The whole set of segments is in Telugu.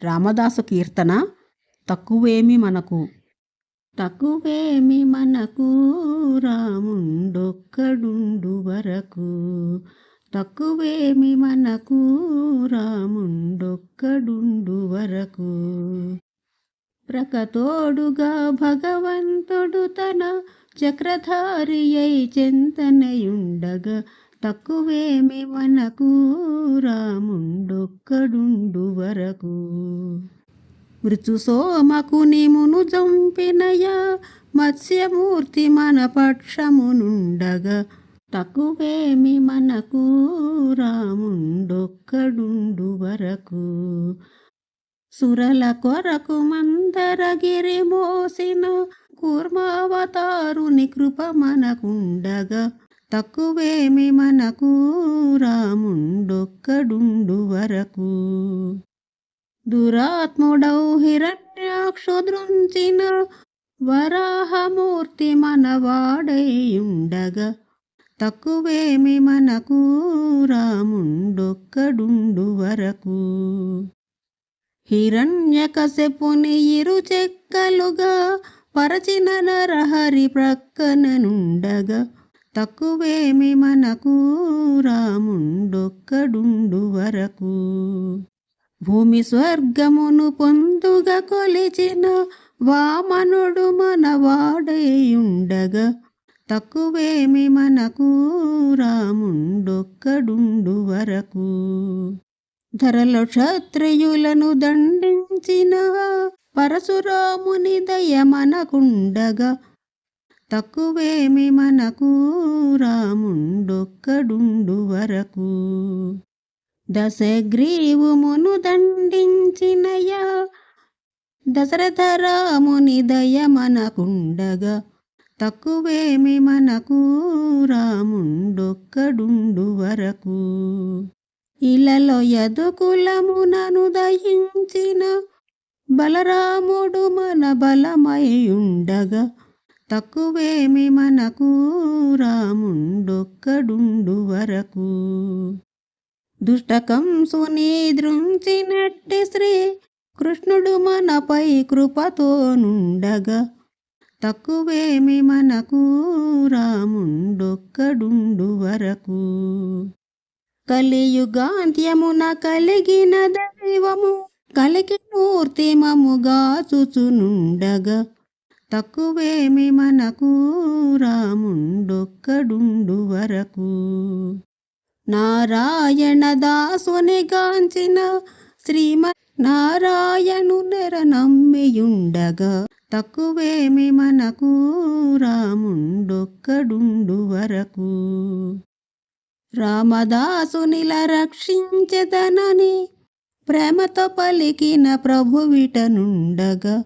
రామదాసు కీర్తన తక్కువేమి మనకు. తక్కువేమి మనకు రాముండొక్కడుండు వరకు. తక్కువేమి మనకు రాముండొక్కడుండు వరకు. ప్రకతోడుగా భగవంతుడు తన చక్రధారి అయి చెంతనయుండగా. తక్కువేమి మనకు రాముండొక్కడుండు వరకు. మృత్యు సోమకుని మును జంపినయా మత్స్యమూర్తి మన పక్షమునుండగా. తక్కువేమి మనకు రాముండొక్కడుండు వరకు. సురల కొరకు మందరగిరి మోసిన కూర్మావతారుని కృప మనకుండగా. తక్కువేమి మనకు రాముండొక్కడుండు వరకు. దురాత్ముడౌ హిరణ్యాక్షు దృంచిన వరాహమూర్తి మనవాడేయుండగా. తక్కువేమి మనకు రాముండొక్కడుండు వరకు. హిరణ్యకశపుని ఇరు చెక్కలుగా పరచిన నరహరి ప్రక్కననుండగా. తక్కువేమి మనకు రాముండొక్కడుండు వరకు. భూమి స్వర్గమును పొందుగా కొలిచిన వామనుడు మనవాడేయుండగా. తక్కువేమి మనకు రాముండొక్కడుండు వరకు. ధరలో క్షత్రియులను దండించిన పరశురాముని దయ మనకుండగా. తక్కువేమి మనకు రాముండొక్కడుండు వరకు. దశగ్రీవుమును దండించినయా దశరథ రాముని దయ మనకుండగా. తక్కువేమి మనకు రాముండొక్కడుండు వరకు. ఇలలో యదుకులమునను దయించిన బలరాముడు మన బలమయుండగా. తక్కువేమి మనకు రాముండొక్కడుండు వరకు. దుష్టకంసుని దృంచినట్టి శ్రీ కృష్ణుడు మనపై కృపతోనుండగా. తక్కువేమి మనకు రాముండొక్కడుండు వరకు. కలియుగాంత్యమున కలిగిన దైవము కలికి మూర్తి మముగాచుచునుండగా. తక్కువేమి మనకు రాముండొక్కడుండు వరకు. నారాయణ దాసుని గాంచిన శ్రీమన్నారాయణు నెర నమ్మియుండగా. తక్కువేమి మనకు రాముండొక్కడుండు వరకు. రామదాసునిల రక్షించెదనని ప్రేమతో పలికిన ప్రభువిటనుండగా.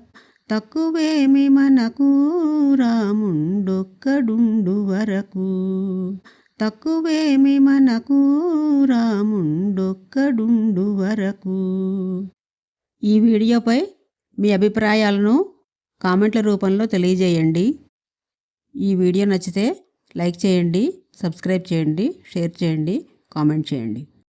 తక్కువేమి మనకు రాముండొక్కడుండు వరకు. తక్కువేమి మనకు రాముండొక్కడుండు వరకు. ఈ వీడియోపై మీ అభిప్రాయాలను కామెంట్ల రూపంలో తెలియజేయండి. ఈ వీడియో నచ్చితే లైక్ చేయండి, సబ్స్క్రైబ్ చేయండి, షేర్ చేయండి, కామెంట్ చేయండి.